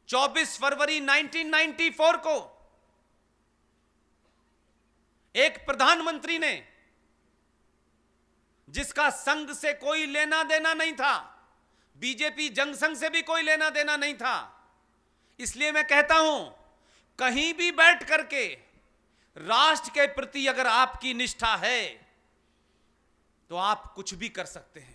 24 फरवरी 1994 को एक प्रधानमंत्री ने, जिसका संघ से कोई लेना देना नहीं था, बीजेपी जनसंघ से भी कोई लेना देना नहीं था, इसलिए मैं कहता हूं, कहीं भी बैठ करके राष्ट्र के प्रति अगर आपकी निष्ठा है तो आप कुछ भी कर सकते हैं।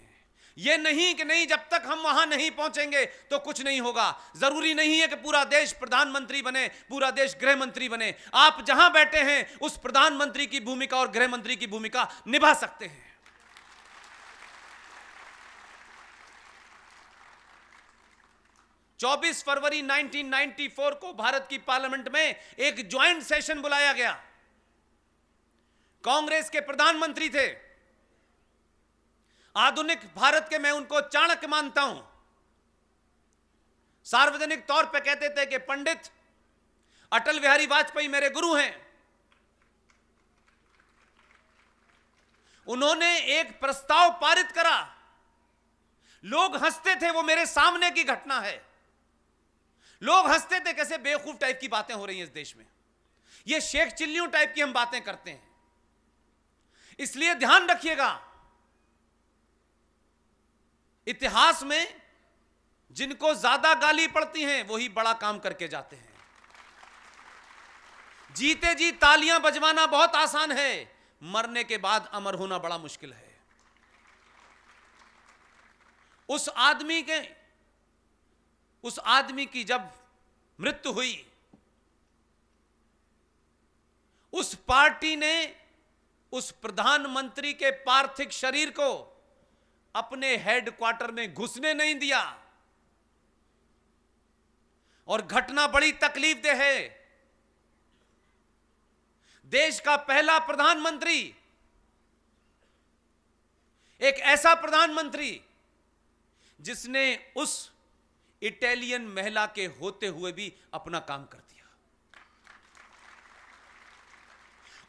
यह नहीं कि नहीं, जब तक हम वहां नहीं पहुंचेंगे तो कुछ नहीं होगा। जरूरी नहीं है कि पूरा देश प्रधानमंत्री बने, पूरा देश गृह मंत्री बने। आप जहां बैठे हैं उस प्रधानमंत्री की भूमिका और गृह मंत्री की भूमिका निभा सकते हैं। चौबीस फरवरी 1994 को भारत की पार्लियामेंट में एक ज्वाइंट सेशन बुलाया गया। कांग्रेस के प्रधानमंत्री थे, आधुनिक भारत के, मैं उनको चाणक्य मानता हूं। सार्वजनिक तौर पे कहते थे कि पंडित अटल बिहारी वाजपेयी मेरे गुरु हैं। उन्होंने एक प्रस्ताव पारित करा, लोग हंसते थे, वो मेरे सामने की घटना है। लोग हंसते थे, कैसे बेवकूफ टाइप की बातें हो रही हैं इस देश में, ये शेख चिल्लियों टाइप की हम बातें करते हैं। इसलिए ध्यान रखिएगा, इतिहास में जिनको ज्यादा गाली पड़ती हैं वही बड़ा काम करके जाते हैं। जीते जी तालियां बजवाना बहुत आसान है, मरने के बाद अमर होना बड़ा मुश्किल है। उस आदमी की जब मृत्यु हुई, उस पार्टी ने उस प्रधानमंत्री के पार्थिव शरीर को अपने हेडक्वार्टर में घुसने नहीं दिया। और घटना बड़ी तकलीफदेह है। देश का पहला प्रधानमंत्री, एक ऐसा प्रधानमंत्री जिसने उस इटालियन महिला के होते हुए भी अपना काम कर दिया।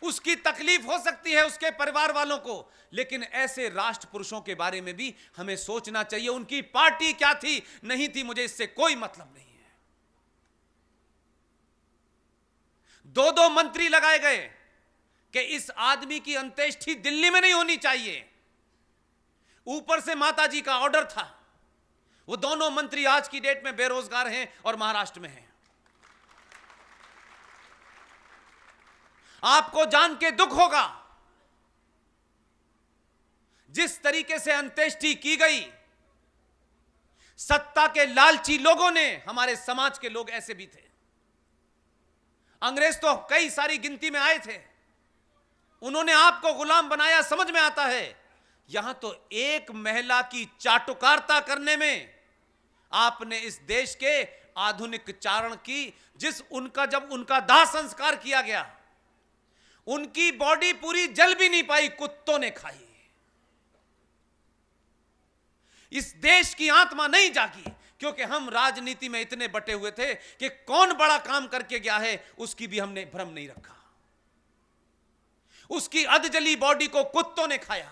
उसकी तकलीफ हो सकती है उसके परिवार वालों को, लेकिन ऐसे राष्ट्र पुरुषों के बारे में भी हमें सोचना चाहिए। उनकी पार्टी क्या थी नहीं थी, मुझे इससे कोई मतलब नहीं है। दो मंत्री लगाए गए कि इस आदमी की अंत्येष्टि दिल्ली में नहीं होनी चाहिए। ऊपर से माता जी का ऑर्डर था। वो दोनों मंत्री आज की डेट में बेरोजगार हैं और महाराष्ट्र में हैं। आपको जान के दुख होगा, जिस तरीके से अंत्येष्टि की गई, सत्ता के लालची लोगों ने, हमारे समाज के लोग ऐसे भी थे। अंग्रेज तो कई सारी गिनती में आए थे, उन्होंने आपको गुलाम बनाया, समझ में आता है। यहां तो एक महिला की चाटुकारिता करने में आपने इस देश के आधुनिक चारण की, जब उनका दाह संस्कार किया गया, उनकी बॉडी पूरी जल भी नहीं पाई, कुत्तों ने खाई। इस देश की आत्मा नहीं जागी, क्योंकि हम राजनीति में इतने बटे हुए थे कि कौन बड़ा काम करके गया है उसकी भी हमने भ्रम नहीं रखा। उसकी अधजली बॉडी को कुत्तों ने खाया।